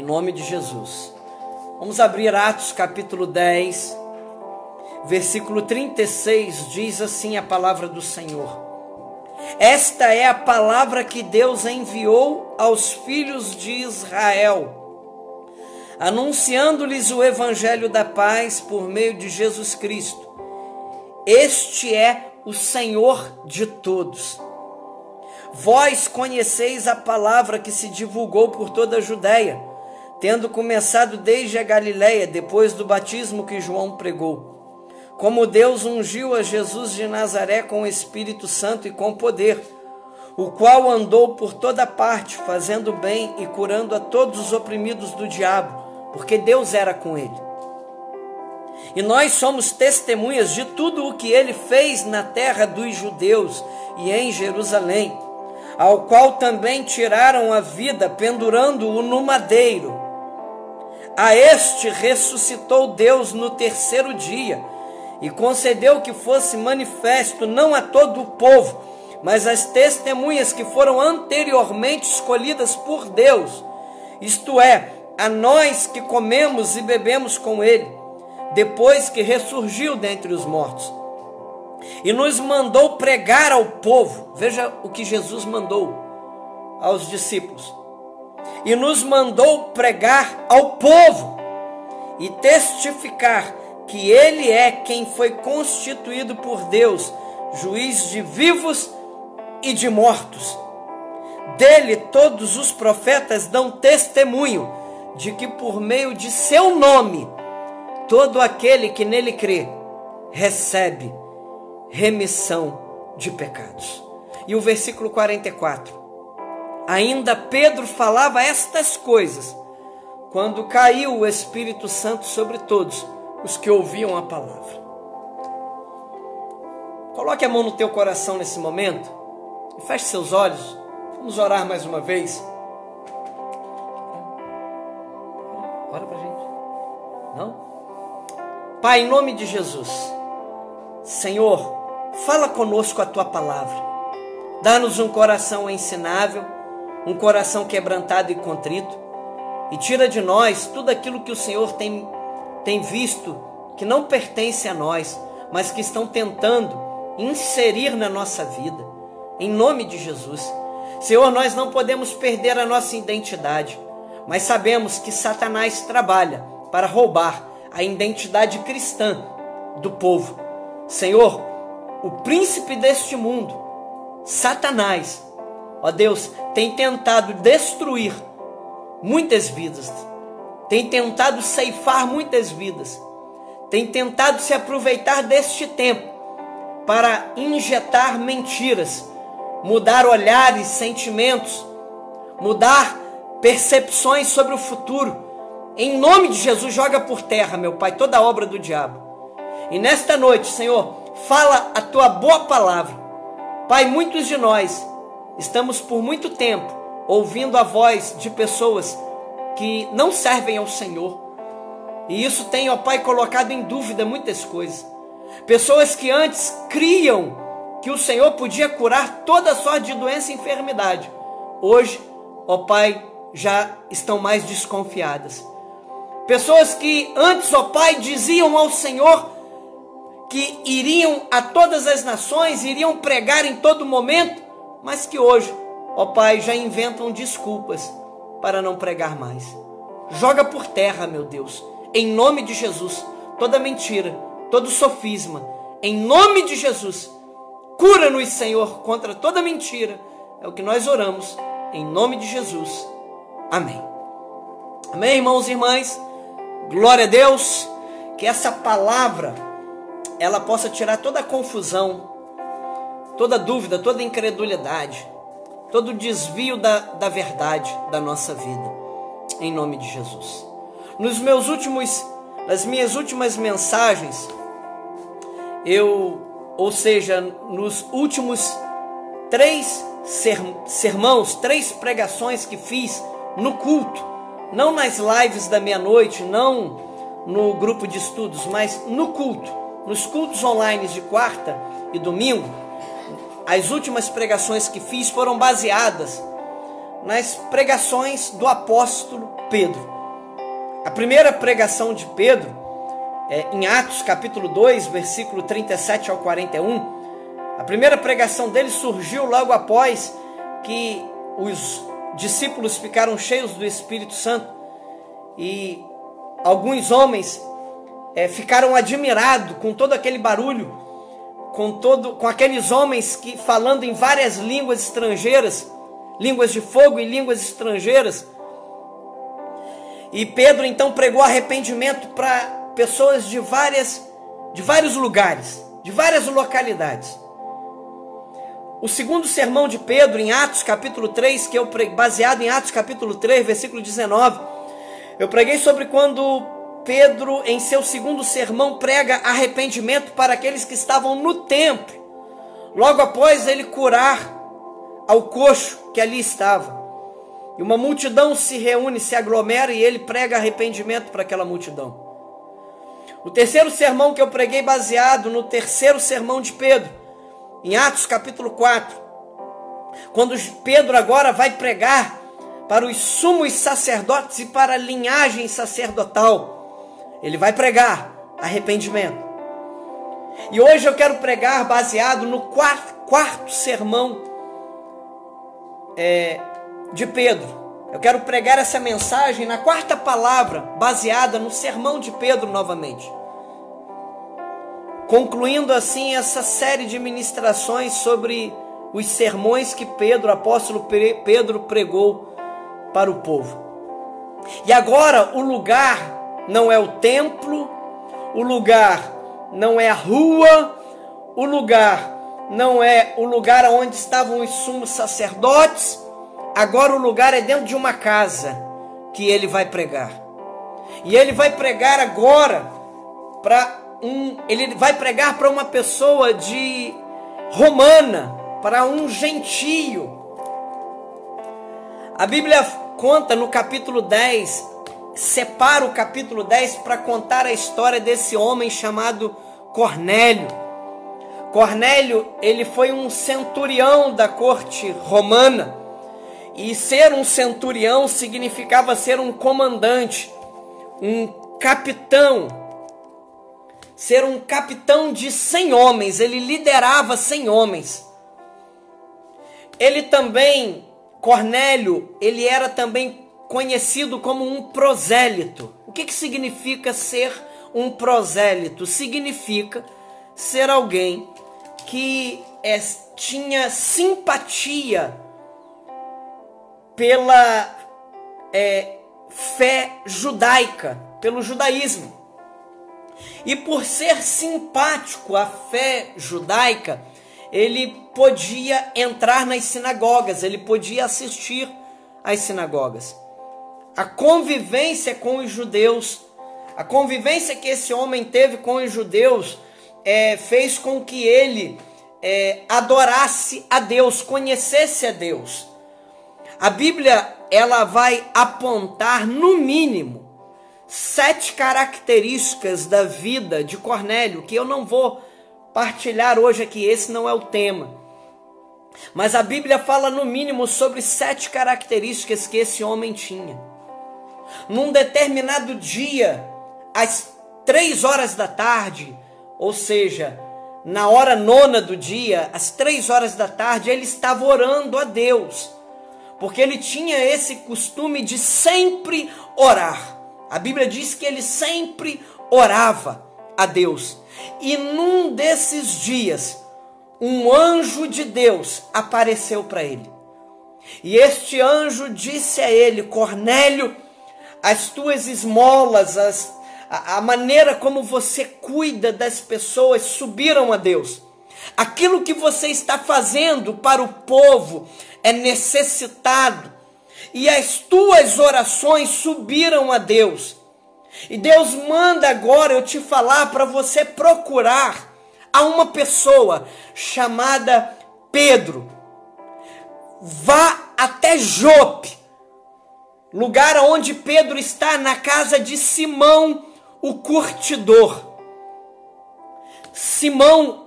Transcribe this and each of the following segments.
Em nome de Jesus. Vamos abrir Atos capítulo 10, versículo 36, diz assim a palavra do Senhor. Esta é a palavra que Deus enviou aos filhos de Israel, anunciando-lhes o evangelho da paz por meio de Jesus Cristo. Este é o Senhor de todos. Vós conheceis a palavra que se divulgou por toda a Judeia, tendo começado desde a Galileia, depois do batismo que João pregou. Como Deus ungiu a Jesus de Nazaré com o Espírito Santo e com poder, o qual andou por toda parte, fazendo bem e curando a todos os oprimidos do diabo, porque Deus era com ele. E nós somos testemunhas de tudo o que ele fez na terra dos judeus e em Jerusalém, ao qual também tiraram a vida, pendurando-o no madeiro. A este ressuscitou Deus no terceiro dia e concedeu que fosse manifesto não a todo o povo, mas às testemunhas que foram anteriormente escolhidas por Deus, isto é, a nós que comemos e bebemos com ele, depois que ressurgiu dentre os mortos. E nos mandou pregar ao povo. Veja o que Jesus mandou aos discípulos. E nos mandou pregar ao povo e testificar que ele é quem foi constituído por Deus, juiz de vivos e de mortos. Dele todos os profetas dão testemunho de que por meio de seu nome todo aquele que nele crê recebe remissão de pecados. E o versículo 44. Ainda Pedro falava estas coisas, quando caiu o Espírito Santo sobre todos os que ouviam a palavra. Coloque a mão no teu coração nesse momento e feche seus olhos. Vamos orar mais uma vez. Ora pra gente. Não? Pai, em nome de Jesus, Senhor, fala conosco a tua palavra. Dá-nos um coração ensinável, um coração quebrantado e contrito, e tira de nós tudo aquilo que o Senhor tem visto que não pertence a nós, mas que estão tentando inserir na nossa vida, em nome de Jesus. Senhor, nós não podemos perder a nossa identidade, mas sabemos que Satanás trabalha para roubar a identidade cristã do povo. Senhor, o príncipe deste mundo, Satanás, ó Deus, tem tentado destruir muitas vidas, tem tentado ceifar muitas vidas, tem tentado se aproveitar deste tempo para injetar mentiras, mudar olhares, sentimentos, mudar percepções sobre o futuro. Em nome de Jesus, joga por terra, meu Pai, toda a obra do diabo. E nesta noite, Senhor, fala a tua boa palavra. Pai, muitos de nós estamos por muito tempo ouvindo a voz de pessoas que não servem ao Senhor. E isso tem, ó Pai, colocado em dúvida muitas coisas. Pessoas que antes criam que o Senhor podia curar toda sorte de doença e enfermidade. Hoje, ó Pai, já estão mais desconfiadas. Pessoas que antes, ó Pai, diziam ao Senhor que iriam a todas as nações, iriam pregar em todo momento, mas que hoje, ó Pai, já inventam desculpas para não pregar mais. Joga por terra, meu Deus, em nome de Jesus, toda mentira, todo sofisma, em nome de Jesus. Cura-nos, Senhor, contra toda mentira. É o que nós oramos, em nome de Jesus. Amém. Amém, irmãos e irmãs. Glória a Deus. Que essa palavra, ela possa tirar toda a confusão, toda dúvida, toda incredulidade, todo desvio da verdade da nossa vida, em nome de Jesus. Nas minhas últimas mensagens, nos últimos 3 sermãos, 3 pregações que fiz no culto, não nas lives da meia-noite, não no grupo de estudos, mas no culto, nos cultos online de quarta e domingo, as últimas pregações que fiz foram baseadas nas pregações do apóstolo Pedro. A primeira pregação de Pedro, em Atos capítulo 2, versículo 37 ao 41, a primeira pregação dele surgiu logo após que os discípulos ficaram cheios do Espírito Santo e alguns homens ficaram admirados com todo aquele barulho, com aqueles homens que falando em várias línguas estrangeiras, línguas de fogo e línguas estrangeiras. E Pedro então pregou arrependimento para pessoas de vários lugares, de várias localidades. O segundo sermão de Pedro, em Atos capítulo 3, que eu baseado em Atos capítulo 3, versículo 19, eu preguei sobre quando Pedro, em seu segundo sermão, prega arrependimento para aqueles que estavam no templo, logo após ele curar ao coxo que ali estava. E uma multidão se reúne, se aglomera e ele prega arrependimento para aquela multidão. O terceiro sermão que eu preguei baseado no terceiro sermão de Pedro, em Atos capítulo 4, quando Pedro agora vai pregar para os sumos sacerdotes e para a linhagem sacerdotal, ele vai pregar arrependimento. E hoje eu quero pregar baseado no quarto sermão de Pedro. Eu quero pregar essa mensagem na quarta palavra, baseada no sermão de Pedro novamente. Concluindo assim essa série de ministrações sobre os sermões que Pedro, o apóstolo Pedro, pregou para o povo. E agora o lugar não é o templo, o lugar não é a rua, o lugar não é o lugar onde estavam os sumos sacerdotes. Agora o lugar é dentro de uma casa que ele vai pregar. E ele vai pregar agora ele vai pregar para uma pessoa de romana, para um gentio. A Bíblia conta no capítulo 10, separa o capítulo 10 para contar a história desse homem chamado Cornélio. Cornélio, ele foi um centurião da corte romana. E ser um centurião significava ser um comandante, um capitão. Ser um capitão de 100 homens, ele liderava 100 homens. Ele também, Cornélio, ele era também conhecido como um prosélito. O que significa ser um prosélito? Significa ser alguém que tinha simpatia pela fé judaica, pelo judaísmo. E por ser simpático à fé judaica, ele podia entrar nas sinagogas, ele podia assistir às sinagogas. A convivência com os judeus, a convivência que esse homem teve com os judeus, fez com que ele adorasse a Deus, conhecesse a Deus. A Bíblia, ela vai apontar, no mínimo, 7 características da vida de Cornélio, que eu não vou partilhar hoje aqui, esse não é o tema. Mas a Bíblia fala, no mínimo, sobre 7 características que esse homem tinha. Num determinado dia, às 3 horas da tarde, ou seja, na hora 9ª do dia, às 3 horas da tarde, ele estava orando a Deus, porque ele tinha esse costume de sempre orar. A Bíblia diz que ele sempre orava a Deus. E num desses dias, um anjo de Deus apareceu para ele. E este anjo disse a ele: Cornélio, as tuas esmolas, a maneira como você cuida das pessoas subiram a Deus. Aquilo que você está fazendo para o povo é necessitado. E as tuas orações subiram a Deus. E Deus manda agora eu te falar para você procurar a uma pessoa chamada Pedro. Vá até Jope, lugar onde Pedro está, na casa de Simão, o curtidor. Simão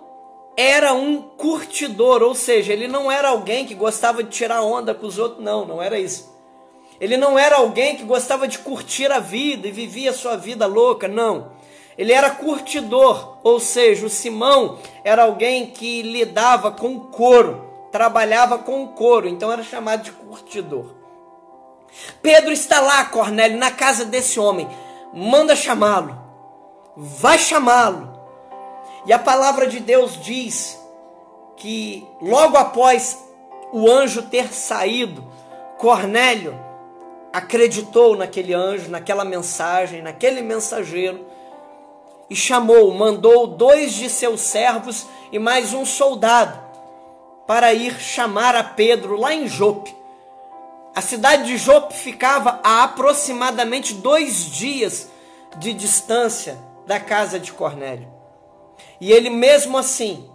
era um curtidor, ou seja, ele não era alguém que gostava de tirar onda com os outros, não era isso. Ele não era alguém que gostava de curtir a vida e vivia a sua vida louca, não. Ele era curtidor, ou seja, o Simão era alguém que lidava com couro, trabalhava com couro, então era chamado de curtidor. Pedro está lá, Cornélio, na casa desse homem, manda chamá-lo, vai chamá-lo. E a palavra de Deus diz que logo após o anjo ter saído, Cornélio acreditou naquele anjo, naquela mensagem, naquele mensageiro, e mandou 2 de seus servos e mais um soldado para ir chamar a Pedro lá em Jope. A cidade de Jope ficava a aproximadamente 2 dias de distância da casa de Cornélio. E ele mesmo assim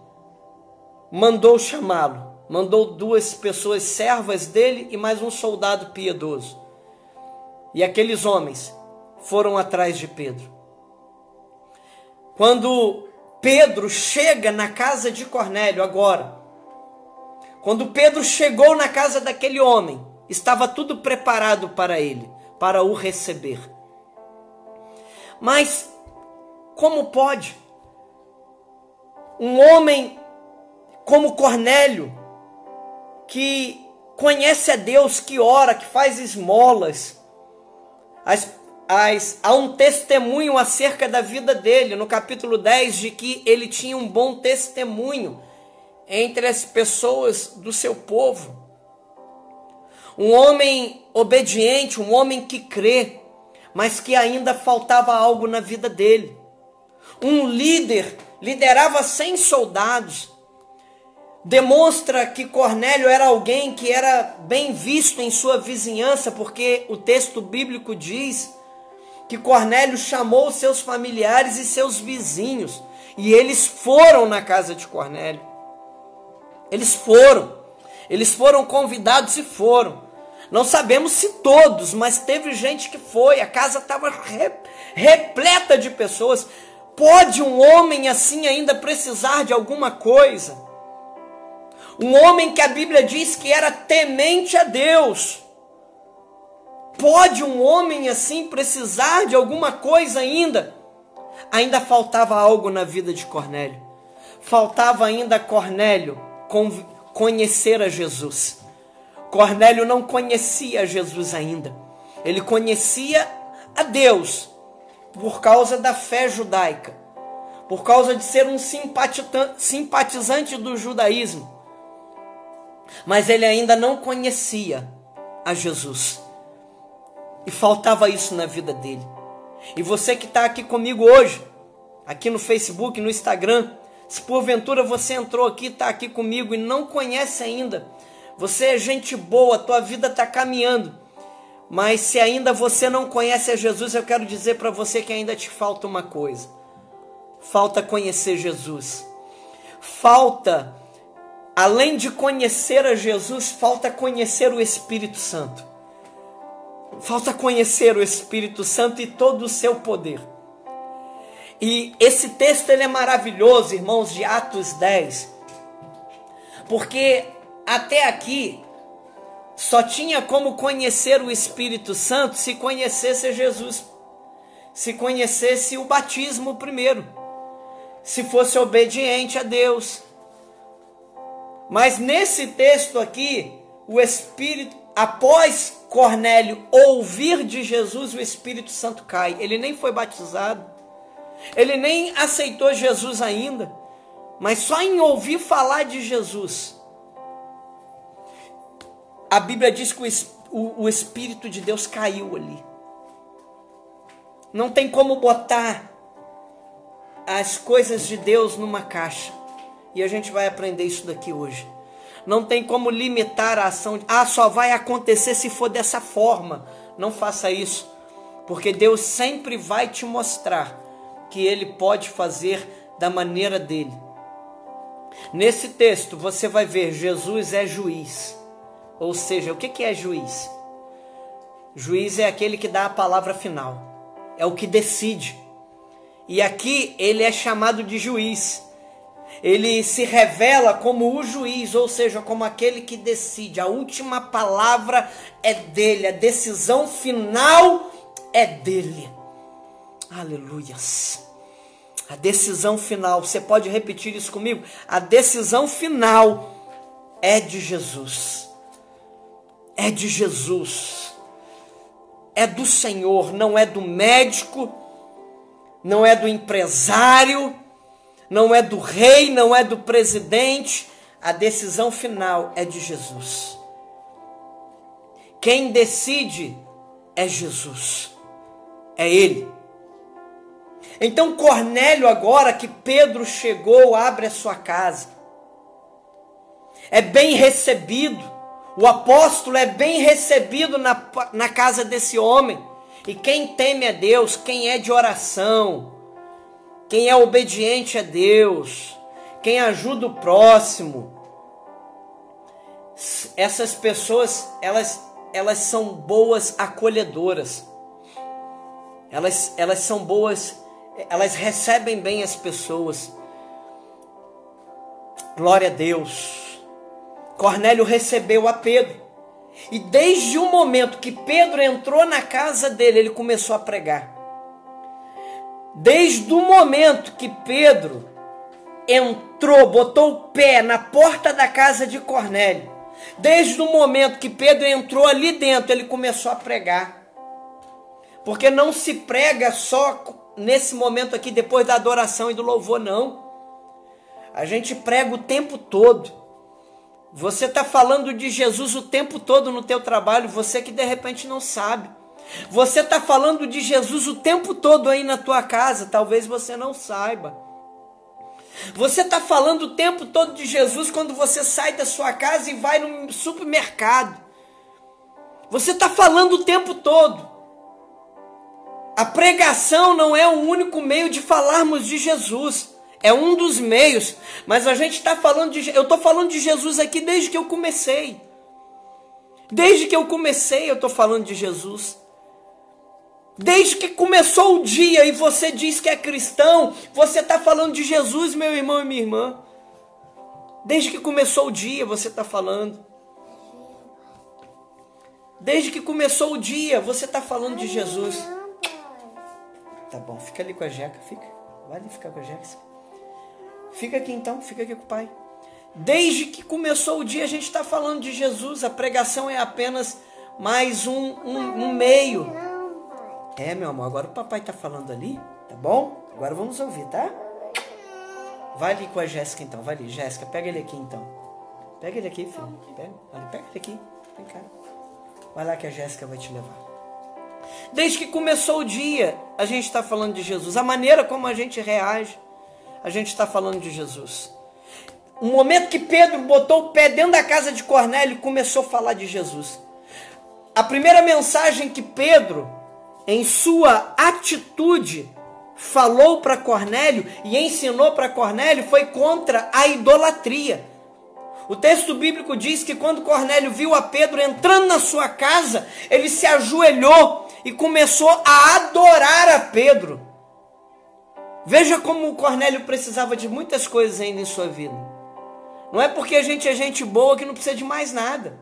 mandou chamá-lo, mandou 2 pessoas servas dele e mais um soldado piedoso. E aqueles homens foram atrás de Pedro. Quando Pedro chega na casa de Cornélio agora, quando Pedro chegou na casa daquele homem, estava tudo preparado para ele, para o receber. Mas como pode um homem como Cornélio, que conhece a Deus, que ora, que faz esmolas, há um testemunho acerca da vida dele, no capítulo 10, de que ele tinha um bom testemunho entre as pessoas do seu povo. Um homem obediente, um homem que crê, mas que ainda faltava algo na vida dele. Um líder, liderava 100 soldados. Demonstra que Cornélio era alguém que era bem visto em sua vizinhança, porque o texto bíblico diz que Cornélio chamou seus familiares e seus vizinhos, e eles foram na casa de Cornélio. Eles foram convidados e foram. Não sabemos se todos, mas teve gente que foi. A casa estava repleta de pessoas. Pode um homem assim ainda precisar de alguma coisa? Um homem que a Bíblia diz que era temente a Deus. Pode um homem assim precisar de alguma coisa ainda? Ainda faltava algo na vida de Cornélio. Faltava ainda Cornélio conhecer a Jesus. Cornélio não conhecia Jesus ainda. Ele conhecia a Deus por causa da fé judaica, por causa de ser um simpatizante do judaísmo. Mas ele ainda não conhecia a Jesus. E faltava isso na vida dele. E você que está aqui comigo hoje, aqui no Facebook, no Instagram, se porventura você entrou aqui, está aqui comigo e não conhece ainda, você é gente boa, tua vida está caminhando, mas se ainda você não conhece a Jesus, eu quero dizer para você que ainda te falta uma coisa. Falta conhecer Jesus. Falta, além de conhecer a Jesus, falta conhecer o Espírito Santo. Falta conhecer o Espírito Santo e todo o seu poder. E esse texto ele é maravilhoso, irmãos, de Atos 10, porque até aqui só tinha como conhecer o Espírito Santo se conhecesse Jesus, se conhecesse o batismo primeiro, se fosse obediente a Deus. Mas nesse texto aqui, o Espírito, após Cornélio ouvir de Jesus, o Espírito Santo cai. Ele nem foi batizado, ele nem aceitou Jesus ainda, mas só em ouvir falar de Jesus, a Bíblia diz que o Espírito de Deus caiu ali. Não tem como botar as coisas de Deus numa caixa. E a gente vai aprender isso daqui hoje. Não tem como limitar a ação. Só vai acontecer se for dessa forma. Não faça isso. Porque Deus sempre vai te mostrar que Ele pode fazer da maneira dele. Nesse texto você vai ver Jesus é juiz. Ou seja, o que é juiz? Juiz é aquele que dá a palavra final. É o que decide. E aqui ele é chamado de juiz. ele se revela como o juiz, ou seja, como aquele que decide. A última palavra é dele, a decisão final é dele. Aleluias. A decisão final, você pode repetir isso comigo? A decisão final é de Jesus. É de Jesus. É do Senhor, não é do médico, não é do empresário, não é do rei, não é do presidente. A decisão final é de Jesus. Quem decide é Jesus. É Ele. Então Cornélio, agora que Pedro chegou, abre a sua casa. É bem recebido. O apóstolo é bem recebido na casa desse homem. E quem teme a Deus, quem é de oração, quem é obediente a Deus, quem ajuda o próximo, essas pessoas, elas são boas acolhedoras. Elas são boas, elas recebem bem as pessoas. Glória a Deus. Cornélio recebeu a Pedro. E desde o momento que Pedro entrou na casa dele, ele começou a pregar. Desde o momento que Pedro entrou, botou o pé na porta da casa de Cornélio, desde o momento que Pedro entrou ali dentro, ele começou a pregar. Porque não se prega só nesse momento aqui, depois da adoração e do louvor, não. A gente prega o tempo todo. Você está falando de Jesus o tempo todo no teu trabalho, você que de repente não sabe. Você está falando de Jesus o tempo todo aí na tua casa, talvez você não saiba. Você está falando o tempo todo de Jesus quando você sai da sua casa e vai no supermercado. Você está falando o tempo todo. A pregação não é o único meio de falarmos de Jesus. É um dos meios, mas a gente está falando eu estou falando de Jesus aqui desde que eu comecei. Desde que eu comecei eu estou falando de Jesus. Desde que começou o dia e você diz que é cristão, você está falando de Jesus, meu irmão e minha irmã. Desde que começou o dia você está falando. Desde que começou o dia você está falando de Jesus. Tá bom, fica ali com a Jeca, fica. Vai ali ficar com a Jeca. Fica aqui então, fica aqui com o pai. Desde que começou o dia a gente está falando de Jesus. A pregação é apenas mais um meio. É, meu amor, agora o papai está falando ali, tá bom? Agora vamos ouvir, tá? Vai ali com a Jéssica então, vai ali. Jéssica, pega ele aqui então. Pega ele aqui, filho. Pega ele aqui, vem cá. Vai lá que a Jéssica vai te levar. Desde que começou o dia a gente está falando de Jesus. A maneira como a gente reage, a gente está falando de Jesus. O momento que Pedro botou o pé dentro da casa de Cornélio, começou a falar de Jesus. A primeira mensagem que Pedro, em sua atitude, falou para Cornélio e ensinou para Cornélio foi contra a idolatria. O texto bíblico diz que quando Cornélio viu a Pedro entrando na sua casa, ele se ajoelhou e começou a adorar a Pedro. Veja como o Cornélio precisava de muitas coisas ainda em sua vida. Não é porque a gente é gente boa que não precisa de mais nada.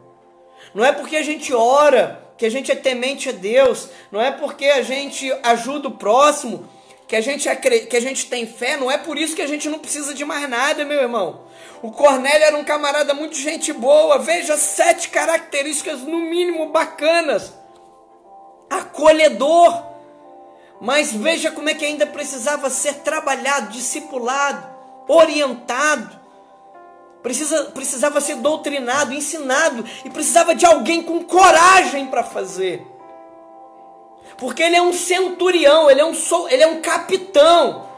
Não é porque a gente ora que a gente é temente a Deus. Não é porque a gente ajuda o próximo que a gente tem fé. Não é por isso que a gente não precisa de mais nada, meu irmão. O Cornélio era um camarada muito gente boa. Veja 7 características no mínimo bacanas. Acolhedor. Mas veja como é que ainda precisava ser trabalhado, discipulado, orientado. Precisava ser doutrinado, ensinado. E precisava de alguém com coragem para fazer. Porque ele é um centurião, ele é um capitão.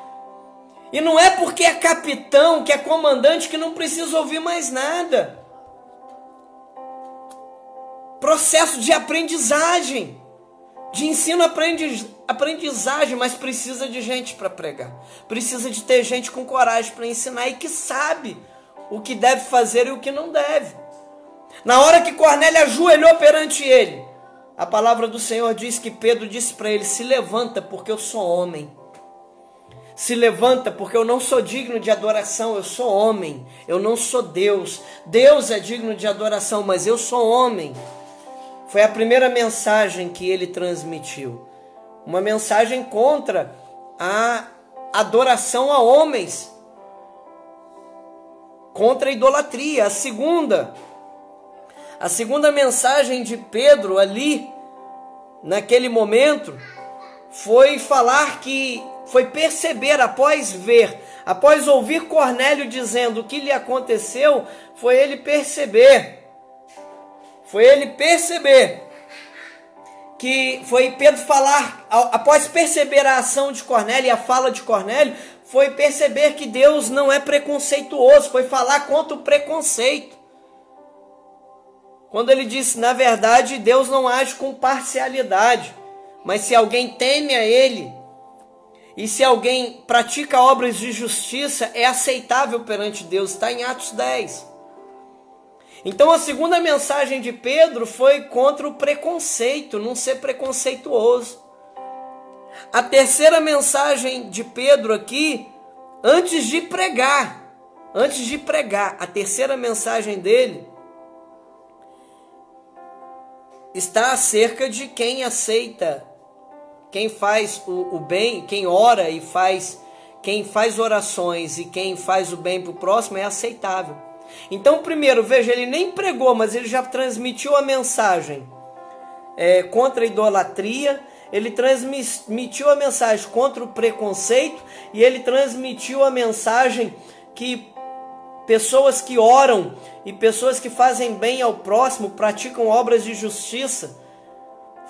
E não é porque é capitão, que é comandante, que não precisa ouvir mais nada. Processo de aprendizagem. De ensino-aprendizagem, mas precisa de gente para pregar. Precisa de ter gente com coragem para ensinar e que sabe o que deve fazer e o que não deve. Na hora que Cornélio ajoelhou perante ele, a palavra do Senhor diz que Pedro disse para ele: se levanta porque eu sou homem. se levanta, porque eu não sou digno de adoração, eu sou homem, eu não sou Deus. Deus é digno de adoração, mas eu sou homem. Foi a primeira mensagem que ele transmitiu. Uma mensagem contra a adoração a homens, contra a idolatria. A segunda mensagem de Pedro ali, naquele momento, foi falar que, foi perceber, após ouvir Cornélio dizendo o que lhe aconteceu, foi ele perceber que foi Pedro falar, após perceber a ação de Cornélio e a fala de Cornélio, foi perceber que Deus não é preconceituoso, foi falar contra o preconceito. Quando ele disse, na verdade, Deus não age com parcialidade, mas se alguém teme a Ele, e se alguém pratica obras de justiça, é aceitável perante Deus, está em Atos 10. Então a segunda mensagem de Pedro foi contra o preconceito, não ser preconceituoso. A terceira mensagem de Pedro aqui, antes de pregar, a terceira mensagem dele está acerca de quem aceita, quem faz o bem, quem ora e quem faz orações e quem faz o bem para o próximo é aceitável. Então, primeiro, veja, ele nem pregou, mas ele já transmitiu a mensagem contra a idolatria, ele transmitiu a mensagem contra o preconceito e ele transmitiu a mensagem que pessoas que oram e pessoas que fazem bem ao próximo, praticam obras de justiça,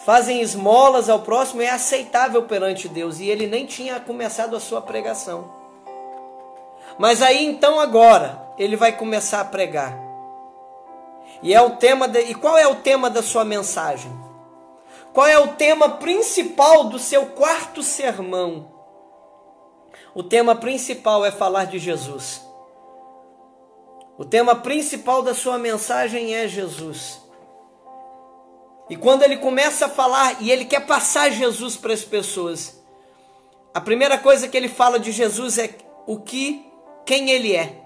fazem esmolas ao próximo, é aceitável perante Deus. E ele nem tinha começado a sua pregação. Mas aí então agora ele vai começar a pregar. E qual é o tema da sua mensagem? Qual é o tema principal do seu quarto sermão? O tema principal é falar de Jesus. O tema principal da sua mensagem é Jesus. E quando ele começa a falar, e ele quer passar Jesus para as pessoas, a primeira coisa que ele fala de Jesus é quem ele é.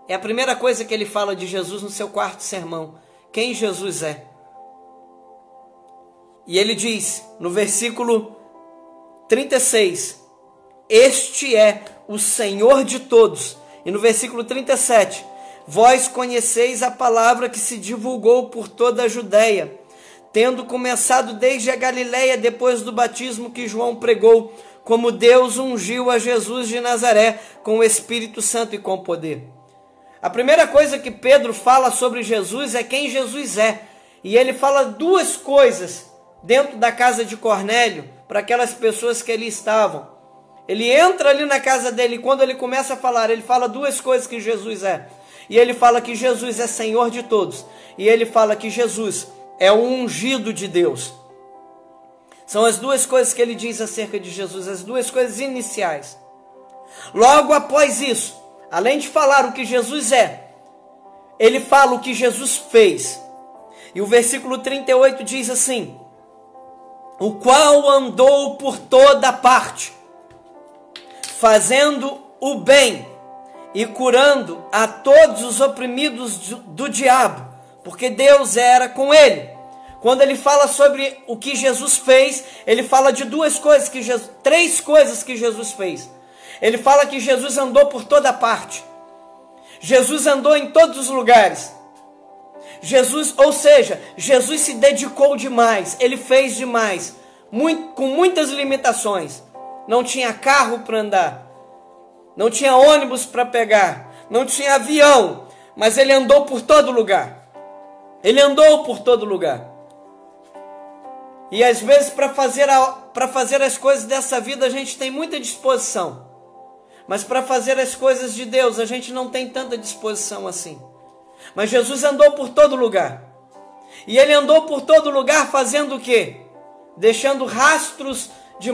É a primeira coisa que ele fala de Jesus no seu quarto sermão. Quem Jesus é. E ele diz, no versículo 36, este é o Senhor de todos. E no versículo 37, vós conheceis a palavra que se divulgou por toda a Judeia, tendo começado desde a Galileia, depois do batismo que João pregou, como Deus ungiu a Jesus de Nazaré com o Espírito Santo e com poder. A primeira coisa que Pedro fala sobre Jesus é quem Jesus é. E ele fala duas coisas dentro da casa de Cornélio, para aquelas pessoas que ali estavam. Ele entra ali na casa dele e quando ele começa a falar, ele fala duas coisas que Jesus é. E ele fala que Jesus é Senhor de todos. E ele fala que Jesus é o ungido de Deus. São as duas coisas que ele diz acerca de Jesus, as duas coisas iniciais. Logo após isso, além de falar o que Jesus é, ele fala o que Jesus fez. E o versículo 38 diz assim, o qual andou por toda parte, fazendo o bem e curando a todos os oprimidos do diabo, porque Deus era com ele. Quando ele fala sobre o que Jesus fez, ele fala de três coisas que Jesus fez. Ele fala que Jesus andou por toda parte. Jesus andou em todos os lugares. Jesus se dedicou demais, ele fez demais, com muitas limitações. Não tinha carro para andar, não tinha ônibus para pegar, não tinha avião, mas ele andou por todo lugar. Ele andou por todo lugar. E às vezes para fazer as coisas dessa vida a gente tem muita disposição. Mas para fazer as coisas de Deus a gente não tem tanta disposição assim. Mas Jesus andou por todo lugar. E ele andou por todo lugar fazendo o quê? Deixando rastros de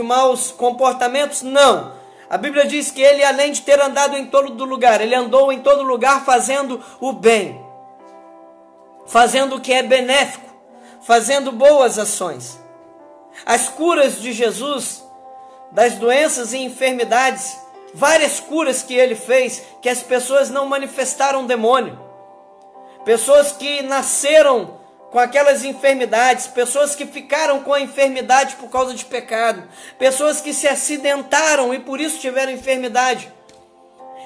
maus comportamentos? Não. A Bíblia diz que ele, além de ter andado em todo lugar, ele andou em todo lugar fazendo o bem. Fazendo o que é benéfico. Fazendo boas ações. As curas de Jesus das doenças e enfermidades, várias curas que ele fez, que as pessoas não manifestaram demônio. Pessoas que nasceram com aquelas enfermidades, pessoas que ficaram com a enfermidade por causa de pecado, pessoas que se acidentaram e por isso tiveram enfermidade,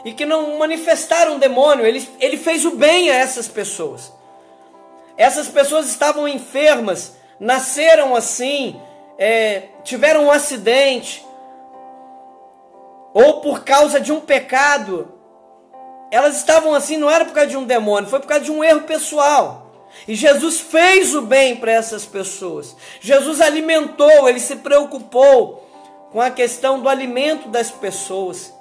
e que não manifestaram demônio. Ele fez o bem a essas pessoas. Essas pessoas estavam enfermas, nasceram assim, tiveram um acidente, ou por causa de um pecado. Elas estavam assim, não era por causa de um demônio, foi por causa de um erro pessoal. E Jesus fez o bem para essas pessoas. Jesus alimentou, ele se preocupou com a questão do alimento das pessoas.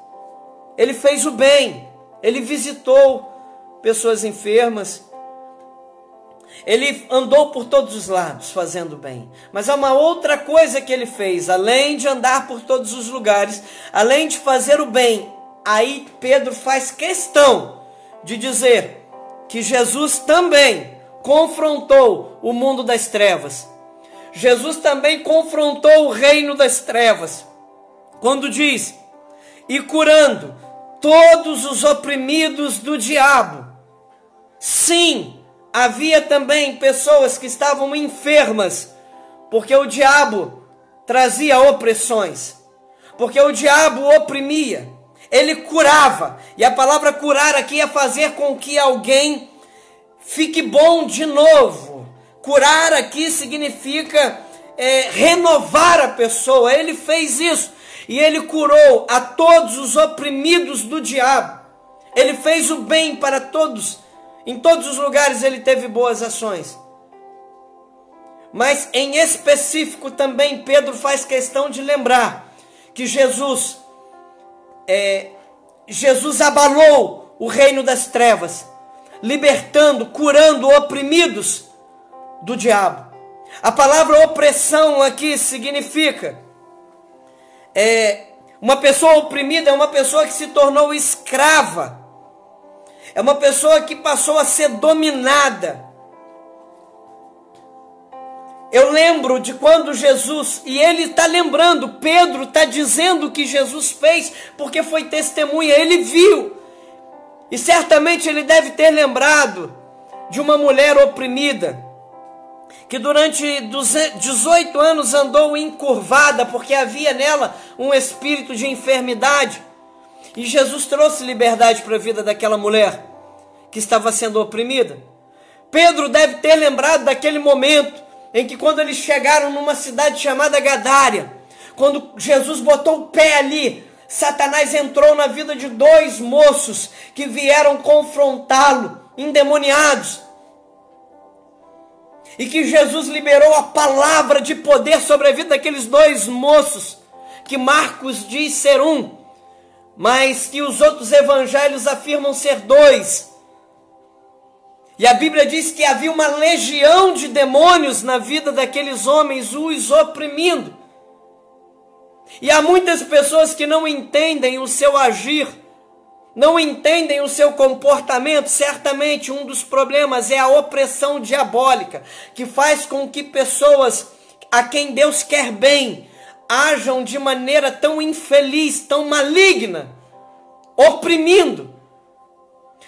Ele fez o bem, ele visitou pessoas enfermas. Ele andou por todos os lados fazendo o bem. Mas há uma outra coisa que ele fez, além de andar por todos os lugares, além de fazer o bem. Aí Pedro faz questão de dizer que Jesus também confrontou o mundo das trevas. Jesus também confrontou o reino das trevas, quando diz: e curando todos os oprimidos do diabo. Sim, havia também pessoas que estavam enfermas, porque o diabo trazia opressões, porque o diabo oprimia. Ele curava, e a palavra curar aqui é fazer com que alguém fique bom de novo. Curar aqui significa renovar a pessoa. Ele fez isso, e ele curou a todos os oprimidos do diabo. Ele fez o bem para todos, em todos os lugares ele teve boas ações. Mas em específico também Pedro faz questão de lembrar que Jesus abalou o reino das trevas, libertando, curando oprimidos do diabo. A palavra opressão aqui significa uma pessoa oprimida é uma pessoa que se tornou escrava, é uma pessoa que passou a ser dominada. Eu lembro de quando Jesus, e ele está lembrando, Pedro está dizendo o que Jesus fez, porque foi testemunha, ele viu. E certamente ele deve ter lembrado de uma mulher oprimida, que durante 18 anos andou encurvada, porque havia nela um espírito de enfermidade. E Jesus trouxe liberdade para a vida daquela mulher que estava sendo oprimida. Pedro deve ter lembrado daquele momento em que, quando eles chegaram numa cidade chamada Gadária, quando Jesus botou o pé ali, Satanás entrou na vida de 2 moços que vieram confrontá-lo, endemoniados, e que Jesus liberou a palavra de poder sobre a vida daqueles 2 moços, que Marcos diz ser um, mas que os outros evangelhos afirmam ser 2. E a Bíblia diz que havia uma legião de demônios na vida daqueles homens, os oprimindo. E há muitas pessoas que não entendem o seu agir, não entendem o seu comportamento. Certamente um dos problemas é a opressão diabólica, que faz com que pessoas a quem Deus quer bem ajam de maneira tão infeliz, tão maligna, oprimindo.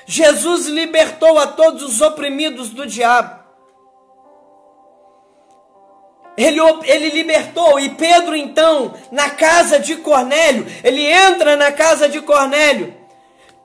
Jesus libertou a todos os oprimidos do diabo. Ele libertou. E Pedro, então, na casa de Cornélio, ele entra na casa de Cornélio,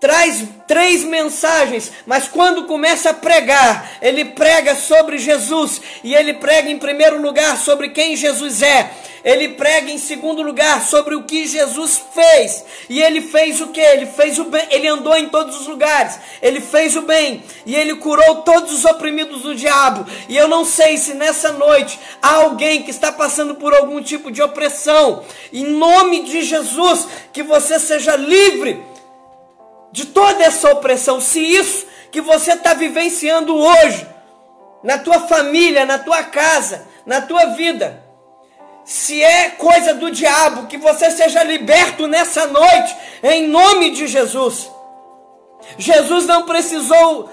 traz 3 mensagens, mas quando começa a pregar, ele prega sobre Jesus, e ele prega em primeiro lugar sobre quem Jesus é. Ele prega em segundo lugar sobre o que Jesus fez. E ele fez o que? Ele fez o bem. Ele andou em todos os lugares. Ele fez o bem. E ele curou todos os oprimidos do diabo. E eu não sei se nessa noite há alguém que está passando por algum tipo de opressão. Em nome de Jesus, que você seja livre de toda essa opressão. Se isso que você está vivenciando hoje, na tua família, na tua casa, na tua vida, se é coisa do diabo, que você seja liberto nessa noite, em nome de Jesus. Jesus não precisou,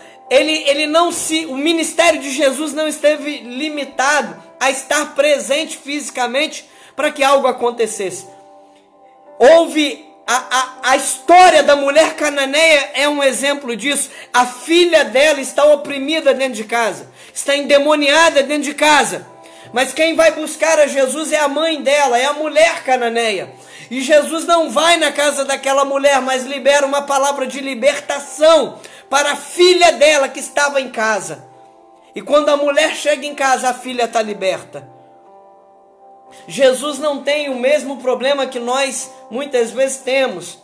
o ministério de Jesus não esteve limitado a estar presente fisicamente para que algo acontecesse. Houve a história da mulher cananeia é um exemplo disso. A filha dela está oprimida dentro de casa, está endemoniada dentro de casa. Mas quem vai buscar a Jesus é a mãe dela, é a mulher cananeia. E Jesus não vai na casa daquela mulher, mas libera uma palavra de libertação para a filha dela que estava em casa. E quando a mulher chega em casa, a filha está liberta. Jesus não tem o mesmo problema que nós muitas vezes temos,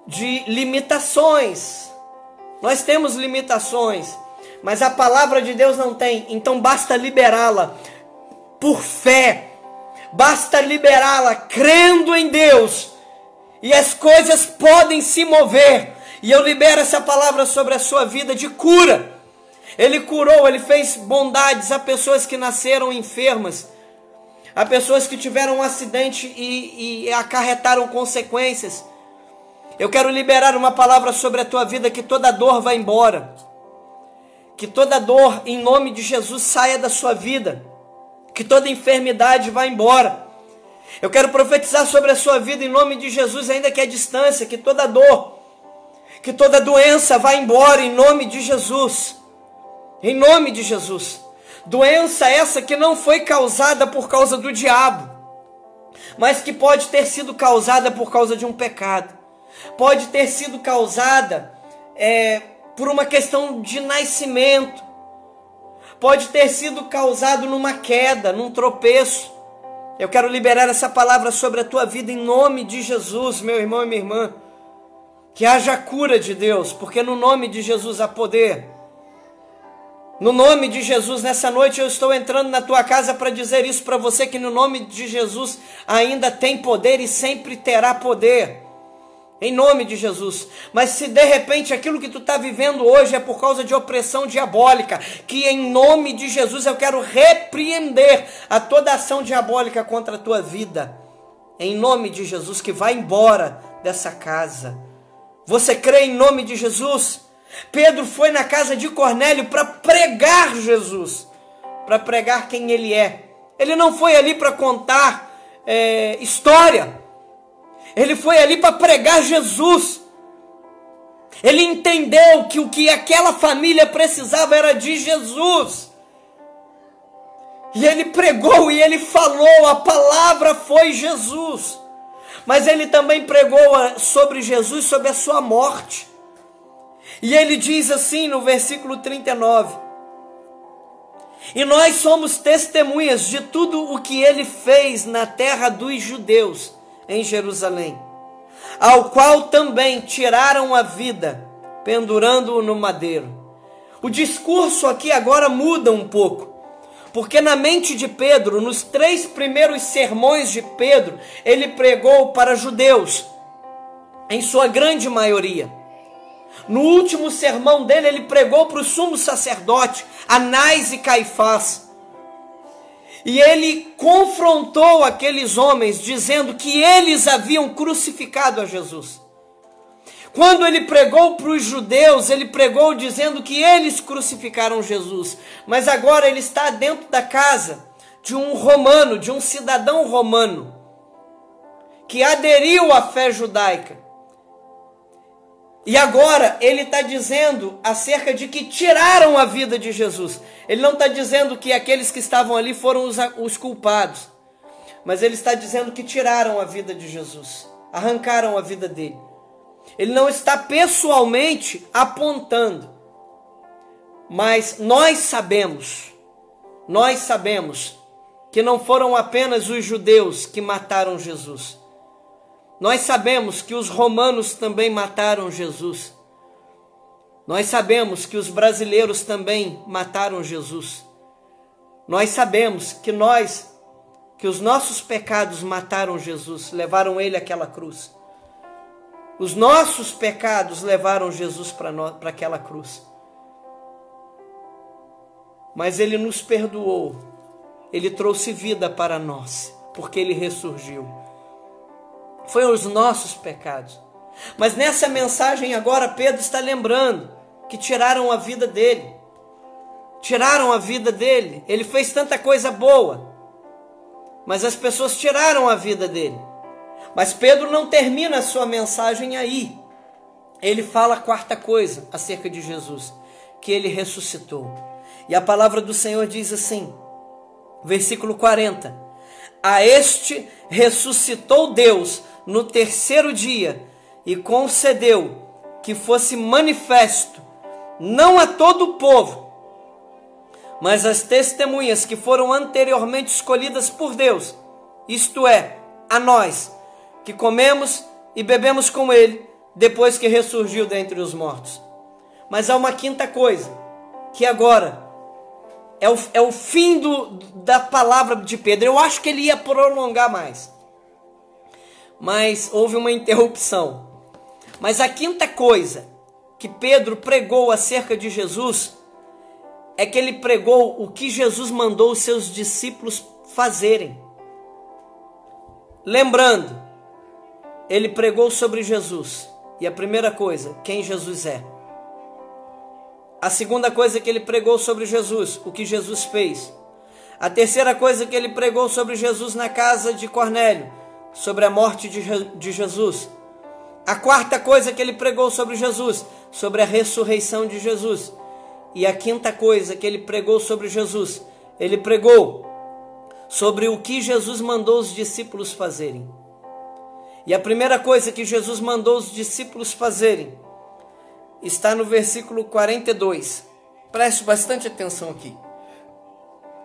de limitações. Nós temos limitações, mas a palavra de Deus não tem. Então basta liberá-la por fé, basta liberá-la crendo em Deus, e as coisas podem se mover. E eu libero essa palavra sobre a sua vida de cura. Ele curou, ele fez bondades a pessoas que nasceram enfermas, a pessoas que tiveram um acidente e acarretaram consequências. Eu quero liberar uma palavra sobre a tua vida, que toda dor vai embora, que toda dor em nome de Jesus saia da sua vida, que toda enfermidade vá embora. Eu quero profetizar sobre a sua vida em nome de Jesus, ainda que à distância, que toda dor, que toda doença vá embora em nome de Jesus. Em nome de Jesus. Doença essa que não foi causada por causa do diabo, mas que pode ter sido causada por causa de um pecado. Pode ter sido causada por uma questão de nascimento. Pode ter sido causado numa queda, num tropeço. Eu quero liberar essa palavra sobre a tua vida em nome de Jesus, meu irmão e minha irmã. Que haja cura de Deus, porque no nome de Jesus há poder. No nome de Jesus, nessa noite eu estou entrando na tua casa para dizer isso para você, que no nome de Jesus ainda tem poder e sempre terá poder. Em nome de Jesus. Mas se de repente aquilo que tu está vivendo hoje é por causa de opressão diabólica, que em nome de Jesus eu quero repreender a toda ação diabólica contra a tua vida. Em nome de Jesus, que vai embora dessa casa. Você crê em nome de Jesus? Pedro foi na casa de Cornélio para pregar Jesus, para pregar quem ele é. Ele não foi ali para contar história. Ele foi ali para pregar Jesus. Ele entendeu que o que aquela família precisava era de Jesus. E ele pregou e ele falou, a palavra foi Jesus. Mas ele também pregou sobre Jesus, sobre a sua morte. E ele diz assim no versículo 39: e nós somos testemunhas de tudo o que ele fez na terra dos judeus, em Jerusalém, ao qual também tiraram a vida, pendurando-o no madeiro. O discurso aqui agora muda um pouco, porque na mente de Pedro, nos 3 primeiros sermões de Pedro, ele pregou para judeus, em sua grande maioria. No último sermão dele, ele pregou para o sumo sacerdote, Anás e Caifás. E ele confrontou aqueles homens, dizendo que eles haviam crucificado a Jesus. Quando ele pregou para os judeus, ele pregou dizendo que eles crucificaram Jesus. Mas agora ele está dentro da casa de um romano, de um cidadão romano, que aderiu à fé judaica. E agora ele está dizendo acerca de que tiraram a vida de Jesus. Ele não está dizendo que aqueles que estavam ali foram os culpados. Mas ele está dizendo que tiraram a vida de Jesus. Arrancaram a vida dele. Ele não está pessoalmente apontando. Mas nós sabemos que não foram apenas os judeus que mataram Jesus. Nós sabemos que os romanos também mataram Jesus. Nós sabemos que os brasileiros também mataram Jesus. Nós sabemos que os nossos pecados mataram Jesus, levaram ele àquela cruz. Os nossos pecados levaram Jesus para aquela cruz. Mas ele nos perdoou. Ele trouxe vida para nós, porque ele ressurgiu. Foi os nossos pecados. Mas nessa mensagem agora Pedro está lembrando que tiraram a vida dele. Tiraram a vida dele. Ele fez tanta coisa boa, mas as pessoas tiraram a vida dele. Mas Pedro não termina a sua mensagem aí. Ele fala a quarta coisa acerca de Jesus, que ele ressuscitou. E a palavra do Senhor diz assim, versículo 40. A este ressuscitou Deus no terceiro dia e concedeu que fosse manifesto, não a todo o povo, mas às testemunhas que foram anteriormente escolhidas por Deus, isto é, a nós, que comemos e bebemos com ele, depois que ressurgiu dentre os mortos. Mas há uma quinta coisa, que agora é o fim da palavra de Pedro. Eu acho que ele ia prolongar mais, mas houve uma interrupção. Mas a quinta coisa que Pedro pregou acerca de Jesus é que ele pregou o que Jesus mandou os seus discípulos fazerem. Lembrando, ele pregou sobre Jesus. E a primeira coisa, quem Jesus é. A segunda coisa que ele pregou sobre Jesus, o que Jesus fez. A terceira coisa que ele pregou sobre Jesus na casa de Cornélio, sobre a morte de Jesus. A quarta coisa que ele pregou sobre Jesus, sobre a ressurreição de Jesus. E a quinta coisa que ele pregou sobre Jesus, ele pregou sobre o que Jesus mandou os discípulos fazerem. E a primeira coisa que Jesus mandou os discípulos fazerem está no versículo 42. Preste bastante atenção aqui,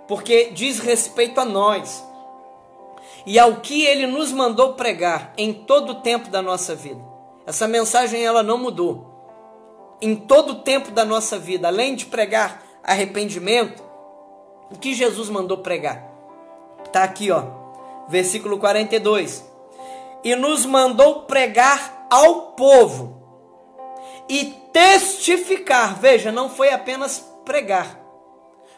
porque diz respeito a nós e ao que ele nos mandou pregar em todo o tempo da nossa vida. Essa mensagem ela não mudou. Em todo o tempo da nossa vida, além de pregar arrependimento, o que Jesus mandou pregar? Está aqui, ó, versículo 42. E nos mandou pregar ao povo e testificar. Veja, não foi apenas pregar,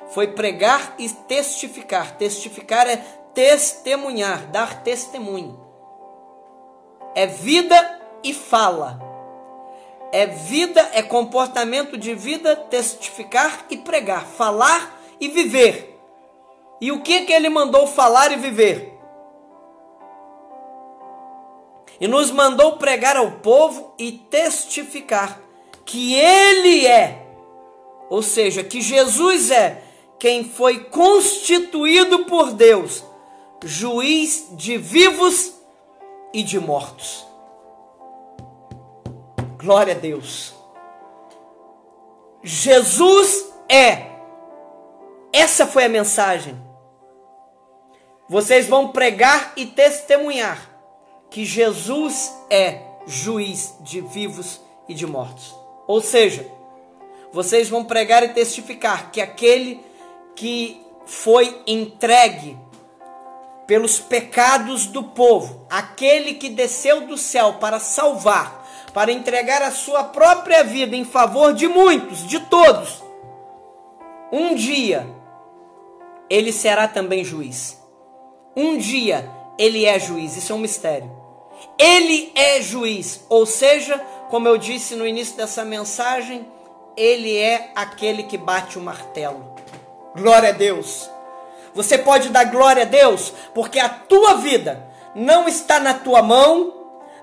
foi pregar e testificar. Testificar é testemunhar, dar testemunho. É vida e fala. É vida, é comportamento de vida, testificar e pregar, falar e viver. E o que ele mandou falar e viver? E nos mandou pregar ao povo e testificar que ele é, ou seja, que Jesus é quem foi constituído por Deus, juiz de vivos e de mortos. Glória a Deus. Jesus é. Essa foi a mensagem. Vocês vão pregar e testemunhar que Jesus é juiz de vivos e de mortos. Ou seja, vocês vão pregar e testificar que aquele que foi entregue pelos pecados do povo, aquele que desceu do céu para salvar, para entregar a sua própria vida em favor de muitos, de todos, um dia ele será também juiz. Um dia ele é juiz, isso é um mistério. Ele é juiz, ou seja, como eu disse no início dessa mensagem, ele é aquele que bate o martelo. Glória a Deus. Você pode dar glória a Deus, porque a tua vida não está na tua mão,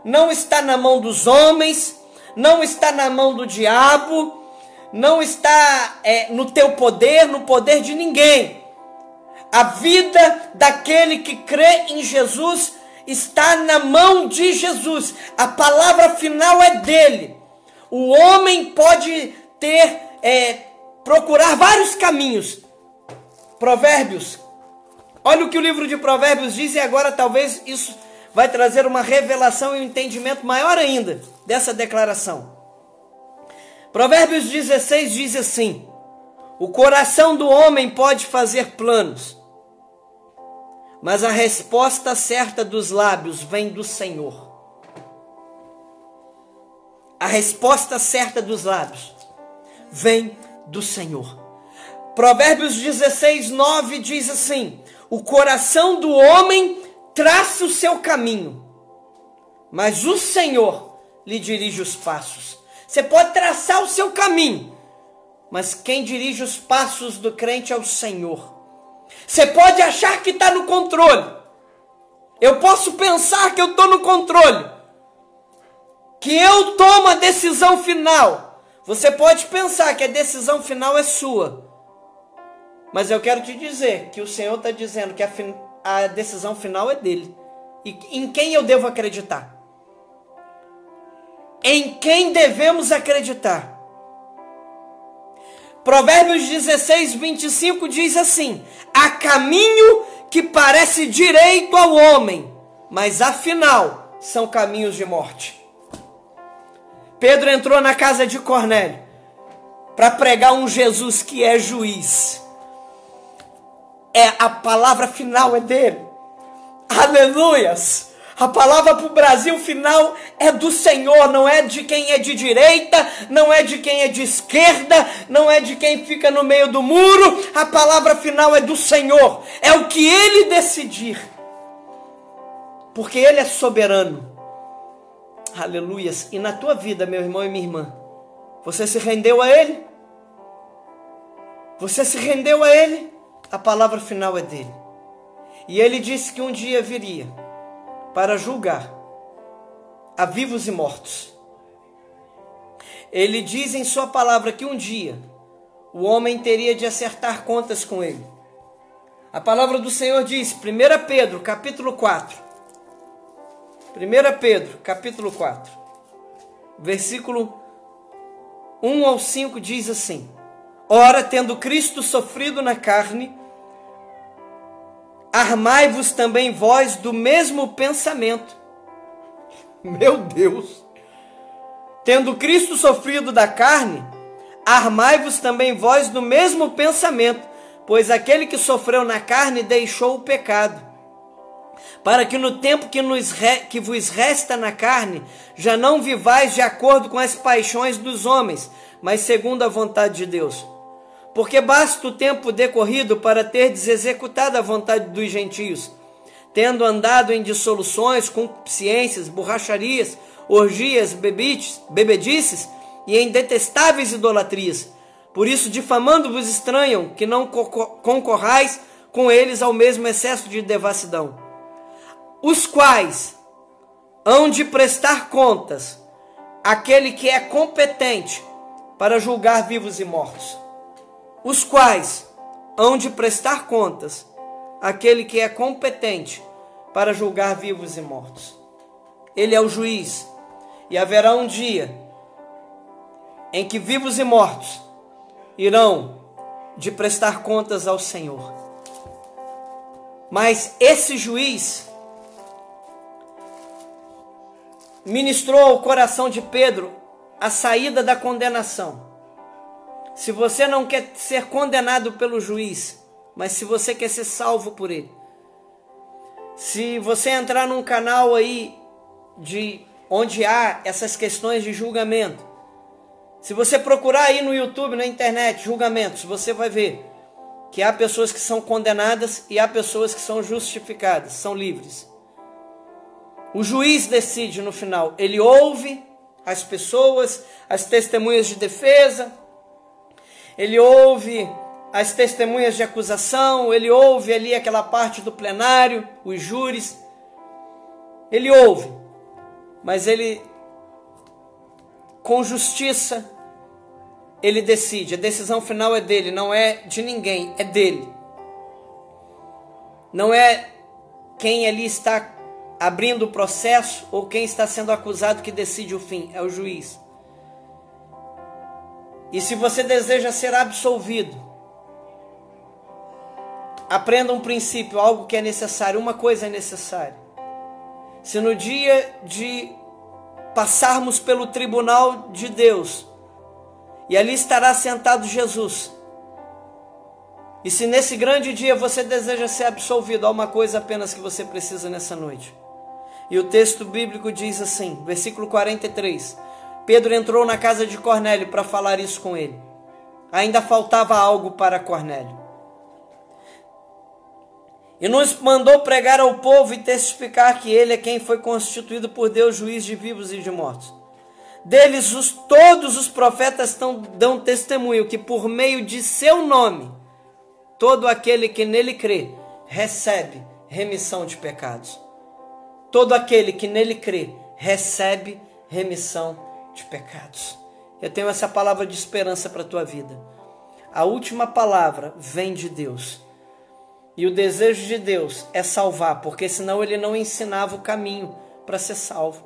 não está na mão dos homens, não está na mão do diabo, não está no teu poder, no poder de ninguém. A vida daquele que crê em Jesus está na mão de Jesus. A palavra final é dele. O homem pode procurar vários caminhos. Provérbios. Olha o que o livro de Provérbios diz, e agora talvez isso vai trazer uma revelação e um entendimento maior ainda dessa declaração. Provérbios 16 diz assim: o coração do homem pode fazer planos, mas a resposta certa dos lábios vem do Senhor. A resposta certa dos lábios vem do Senhor. Provérbios 16, 9 diz assim: o coração do homem traça o seu caminho, mas o Senhor lhe dirige os passos. Você pode traçar o seu caminho, mas quem dirige os passos do crente é o Senhor. Você pode achar que está no controle, Eu posso pensar que eu estou no controle, que eu tomo a decisão final. Você pode pensar que a decisão final é sua, mas eu quero te dizer que o Senhor está dizendo que a decisão final é dele. E em quem eu devo acreditar? Em quem devemos acreditar? Provérbios 16, 25 diz assim: há caminho que parece direito ao homem, mas afinal são caminhos de morte. Pedro entrou na casa de Cornélio para pregar um Jesus que é juiz. A palavra final é dele. Aleluias! A palavra para o Brasil final é do Senhor, não é de quem é de direita, não é de quem é de esquerda, não é de quem fica no meio do muro. A palavra final é do Senhor, é o que Ele decidir, porque Ele é soberano. Aleluias! E na tua vida, meu irmão e minha irmã, você se rendeu a Ele? Você se rendeu a Ele? A palavra final é dele. E Ele disse que um dia viria para julgar a vivos e mortos. Ele diz em sua palavra que um dia o homem teria de acertar contas com ele. A palavra do Senhor diz, 1 Pedro, capítulo 4. 1 Pedro, capítulo 4. Versículo 1 ao 5 diz assim: ora, tendo Cristo sofrido na carne, armai-vos também vós do mesmo pensamento. Meu Deus! Tendo Cristo sofrido da carne, armai-vos também vós do mesmo pensamento, pois aquele que sofreu na carne deixou o pecado, para que no tempo que vos resta na carne, já não vivais de acordo com as paixões dos homens, mas segundo a vontade de Deus. Porque basta o tempo decorrido para terdes executado a vontade dos gentios, tendo andado em dissoluções, concupiscências, borracharias, orgias, bebedices e em detestáveis idolatrias. Por isso, difamando-vos estranham que não concorrais com eles ao mesmo excesso de devassidão, os quais hão de prestar contas àquele que é competente para julgar vivos e mortos. Os quais hão de prestar contas àquele que é competente para julgar vivos e mortos. Ele é o juiz, e haverá um dia em que vivos e mortos irão de prestar contas ao Senhor. Mas esse juiz ministrou ao coração de Pedro a saída da condenação. Se você não quer ser condenado pelo juiz, mas se você quer ser salvo por ele, se você entrar num canal aí onde há essas questões de julgamento, se você procurar aí no YouTube, na internet, julgamentos, você vai ver que há pessoas que são condenadas e há pessoas que são justificadas, são livres. O juiz decide no final, ele ouve as pessoas, as testemunhas de defesa, ele ouve as testemunhas de acusação, ele ouve ali aquela parte do plenário, os júris, ele ouve, mas ele, com justiça, ele decide. A decisão final é dele, não é de ninguém, é dele. Não é quem ali está abrindo o processo ou quem está sendo acusado que decide o fim, é o juiz. E se você deseja ser absolvido, aprenda um princípio, algo que é necessário, uma coisa é necessária. Se no dia de passarmos pelo tribunal de Deus, e ali estará sentado Jesus, e se nesse grande dia você deseja ser absolvido, há uma coisa apenas que você precisa nessa noite. E o texto bíblico diz assim, versículo 43, Pedro entrou na casa de Cornélio para falar isso com ele. Ainda faltava algo para Cornélio. E nos mandou pregar ao povo e testificar que ele é quem foi constituído por Deus juiz de vivos e de mortos. Deles todos os profetas dão testemunho que por meio de seu nome, todo aquele que nele crê, recebe remissão de pecados. todo aquele que nele crê recebe remissão de pecados. Eu tenho essa palavra de esperança para a tua vida. A última palavra vem de Deus. E o desejo de Deus é salvar, porque senão ele não ensinava o caminho para ser salvo,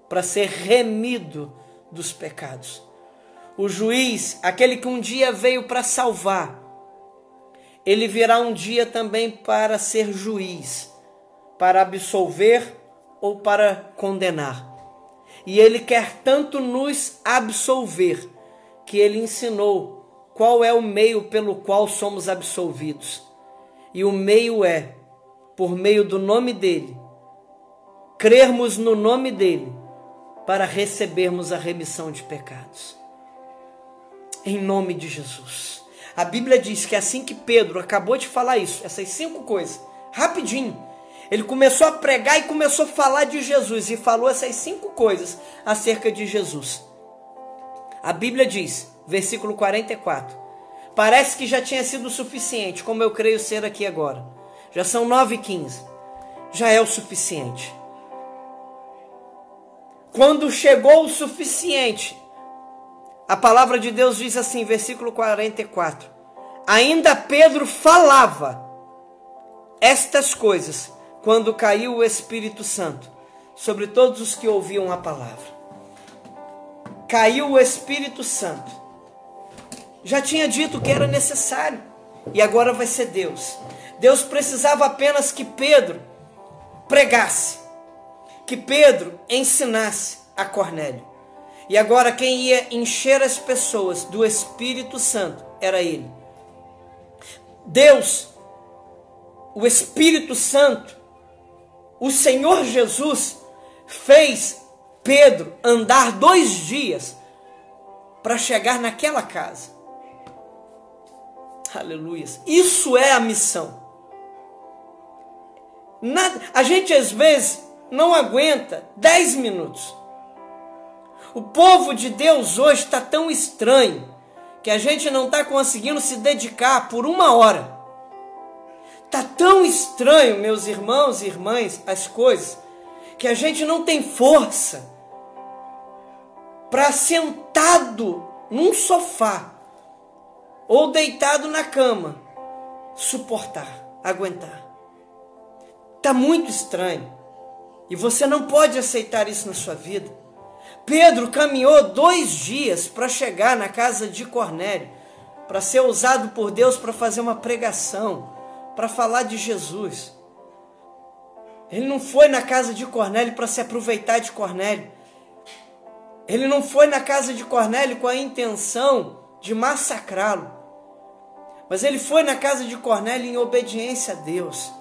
para ser remido dos pecados. O juiz, aquele que um dia veio para salvar, ele virá um dia também para ser juiz, para absolver ou para condenar. E ele quer tanto nos absolver, que ele ensinou qual é o meio pelo qual somos absolvidos. E o meio é, por meio do nome dele, crermos no nome dele, para recebermos a remissão de pecados. Em nome de Jesus. A Bíblia diz que assim que Pedro acabou de falar isso, essas 5 coisas, rapidinho, ele começou a pregar e começou a falar de Jesus, e falou essas 5 coisas acerca de Jesus. A Bíblia diz, versículo 44, parece que já tinha sido suficiente, como eu creio ser aqui agora. Já são 9h15, já é o suficiente. Quando chegou o suficiente, a palavra de Deus diz assim, versículo 44, ainda Pedro falava estas coisas, quando caiu o Espírito Santo sobre todos os que ouviam a palavra. Caiu o Espírito Santo. Já tinha dito que era necessário, e agora vai ser Deus. Deus precisava apenas que Pedro pregasse, que Pedro ensinasse a Cornélio. E agora quem ia encher as pessoas do Espírito Santo era ele. Deus, o Espírito Santo, o Senhor Jesus, fez Pedro andar 2 dias para chegar naquela casa. Aleluia. Isso é a missão. A gente às vezes não aguenta 10 minutos. O povo de Deus hoje está tão estranho que a gente não está conseguindo se dedicar por 1 hora. Está tão estranho, meus irmãos e irmãs, as coisas, que a gente não tem força para sentado num sofá ou deitado na cama suportar, aguentar. Está muito estranho. E você não pode aceitar isso na sua vida. Pedro caminhou 2 dias para chegar na casa de Cornélio, para ser usado por Deus para fazer uma pregação, para falar de Jesus. Ele não foi na casa de Cornélio para se aproveitar de Cornélio. Ele não foi na casa de Cornélio com a intenção de massacrá-lo. Mas ele foi na casa de Cornélio em obediência a Deus.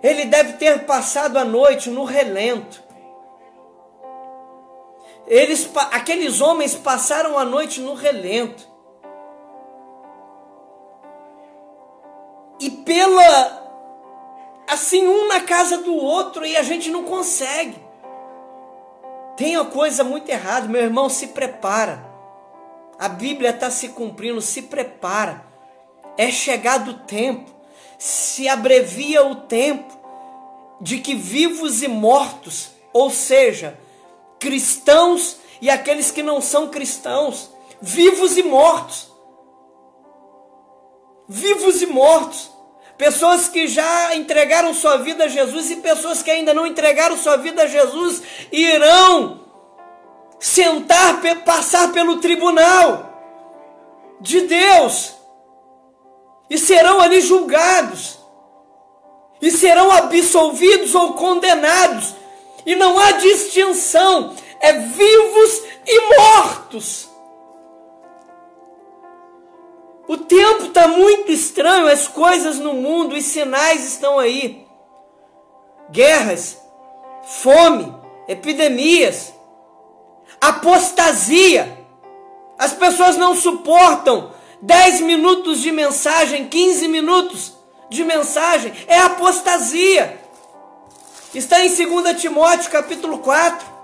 Ele deve ter passado a noite no relento. Aqueles homens passaram a noite no relento. E assim, um na casa do outro, e a gente não consegue. Tem uma coisa muito errada, meu irmão, se prepara. A Bíblia está se cumprindo, se prepara. É chegado o tempo, se abrevia o tempo de que vivos e mortos, ou seja, cristãos e aqueles que não são cristãos, vivos e mortos, pessoas que já entregaram sua vida a Jesus e pessoas que ainda não entregaram sua vida a Jesus, irão passar pelo tribunal de Deus e serão ali julgados e serão absolvidos ou condenados, e não há distinção, é vivos e mortos. O tempo está muito estranho, as coisas no mundo, os sinais estão aí. Guerras, fome, epidemias, apostasia. As pessoas não suportam 10 minutos de mensagem, 15 minutos de mensagem. É apostasia. Está em 2 Timóteo capítulo 4.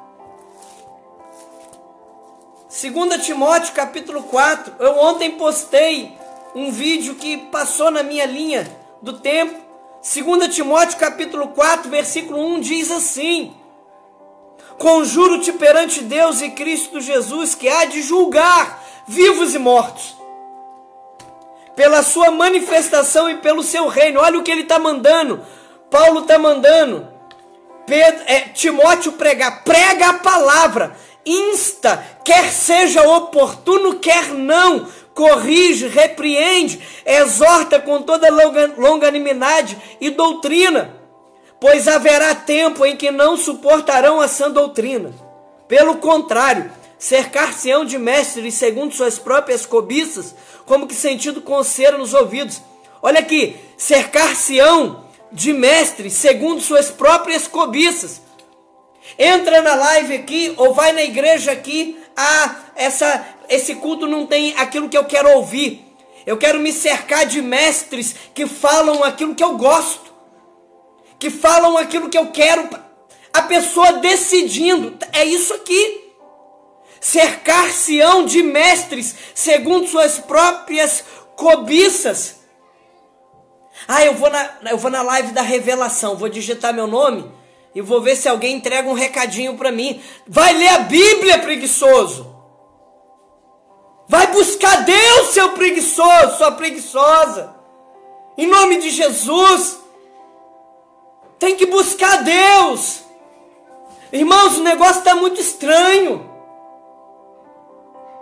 2 Timóteo capítulo 4. Eu ontem postei um vídeo que passou na minha linha do tempo 2 Timóteo capítulo 4, versículo 1 diz assim: conjuro-te perante Deus e Cristo Jesus, que há de julgar vivos e mortos, pela sua manifestação e pelo seu reino. Olha o que ele está mandando. Paulo está mandando Timóteo pregar. Prega a palavra, insta, quer seja oportuno, quer não, corrige, repreende, exorta com toda longanimidade e doutrina, pois haverá tempo em que não suportarão a sã doutrina. Pelo contrário, cercar-se-ão de mestres segundo suas próprias cobiças, como que sentido com cera nos ouvidos. Olha aqui, cercar-se-ão de mestres segundo suas próprias cobiças. Entra na live aqui ou vai na igreja aqui, esse culto não tem aquilo que eu quero ouvir. Eu quero me cercar de mestres que falam aquilo que eu gosto, que falam aquilo que eu quero. A pessoa decidindo, é isso aqui. Cercar-se-ão de mestres segundo suas próprias cobiças. Eu vou na live da revelação, vou digitar meu nome e vou ver se alguém entrega um recadinho para mim. Vai ler a Bíblia, preguiçoso. Vai buscar Deus, seu preguiçoso, sua preguiçosa. Em nome de Jesus. Tem que buscar Deus. Irmãos, o negócio está muito estranho.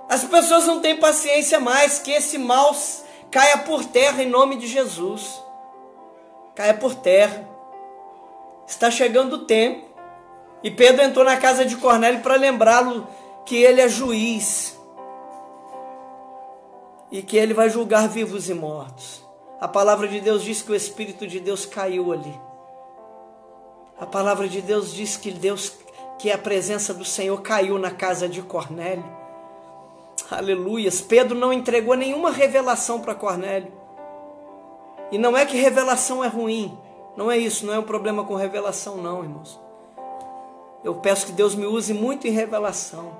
As pessoas não têm paciência mais. Que esse mal caia por terra em nome de Jesus. Caia por terra. Está chegando o tempo. E Pedro entrou na casa de Cornélio para lembrá-lo que ele é juiz. E que ele vai julgar vivos e mortos. A palavra de Deus diz que o Espírito de Deus caiu ali. A palavra de Deus diz que a presença do Senhor caiu na casa de Cornélio. Aleluias. Pedro não entregou nenhuma revelação para Cornélio. E não é que revelação é ruim. Não é isso, não é um problema com revelação não, irmãos. Eu peço que Deus me use muito em revelação.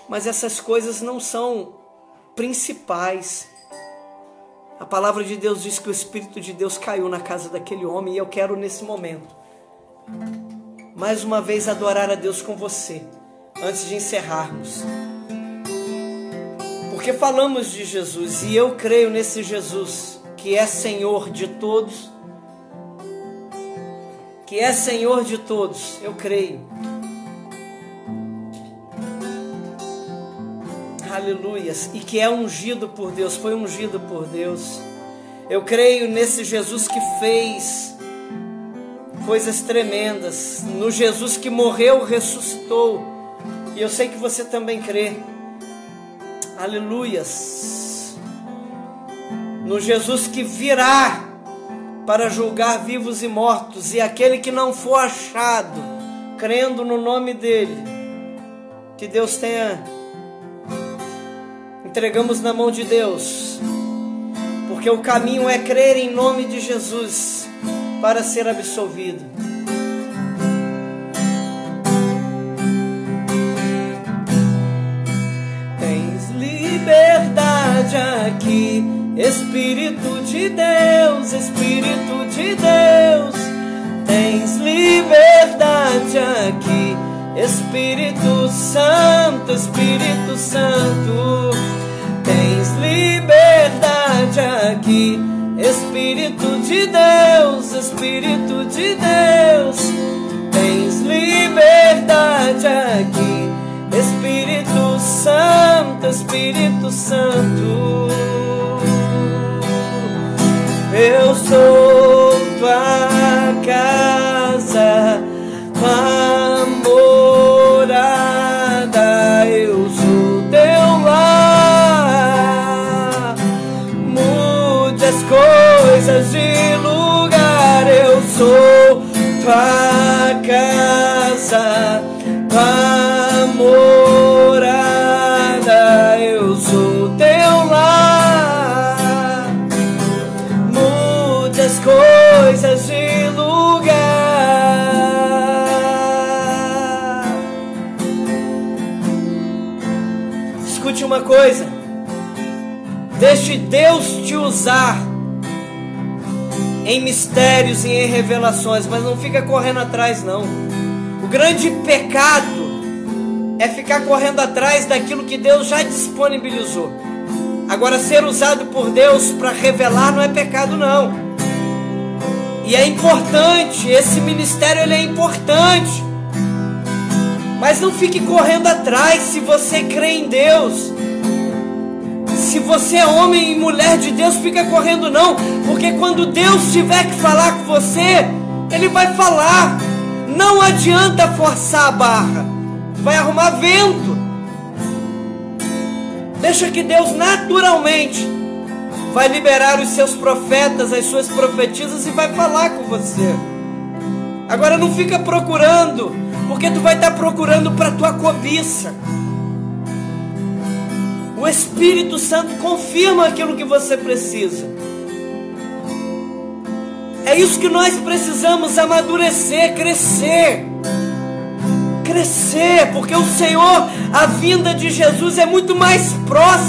Mas essas coisas não são principais. A palavra de Deus diz que o Espírito de Deus caiu na casa daquele homem. E eu quero nesse momento mais uma vez adorar a Deus com você, antes de encerrarmos. Porque falamos de Jesus, e eu creio nesse Jesus, que é Senhor de todos, que é Senhor de todos, eu creio. Aleluias, e que é ungido por Deus, foi ungido por Deus. Eu creio nesse Jesus que fez coisas tremendas, no Jesus que morreu, ressuscitou, e eu sei que você também crê. Aleluias. No Jesus que virá para julgar vivos e mortos, e aquele que não for achado, crendo no nome dele, que Deus tenha, entregamos na mão de Deus, porque o caminho é crer em nome de Jesus para ser absolvido. Tens liberdade aqui, Espírito de Deus, Espírito de Deus. Tens liberdade aqui, Espírito Santo, Espírito Santo. Tens liberdade aqui, Espírito de Deus, Espírito de Deus. Tens liberdade aqui, Espírito Santo, Espírito Santo. Eu sou tua casa, tua morada, eu sou teu lar. Mude as coisas de lugar, eu sou tua casa, tua morada, eu sou teu lar. Mude as coisas de lugar. Escute uma coisa. Deixe Deus te usar em mistérios e em revelações, mas não fica correndo atrás não. O grande pecado é ficar correndo atrás daquilo que Deus já disponibilizou. Agora, ser usado por Deus para revelar não é pecado não. E é importante, esse ministério ele é importante. Mas não fique correndo atrás se você crê em Deus. Se você é homem e mulher de Deus, fica correndo não. Porque quando Deus tiver que falar com você, Ele vai falar. Não adianta forçar a barra. Vai arrumar vento. Deixa que Deus naturalmente vai liberar os seus profetas, as suas profetisas e vai falar com você. Agora não fica procurando, porque tu vai estar procurando para tua cobiça. O Espírito Santo confirma aquilo que você precisa. É isso que nós precisamos, amadurecer, crescer. Crescer, porque o Senhor, a vinda de Jesus é muito mais próxima.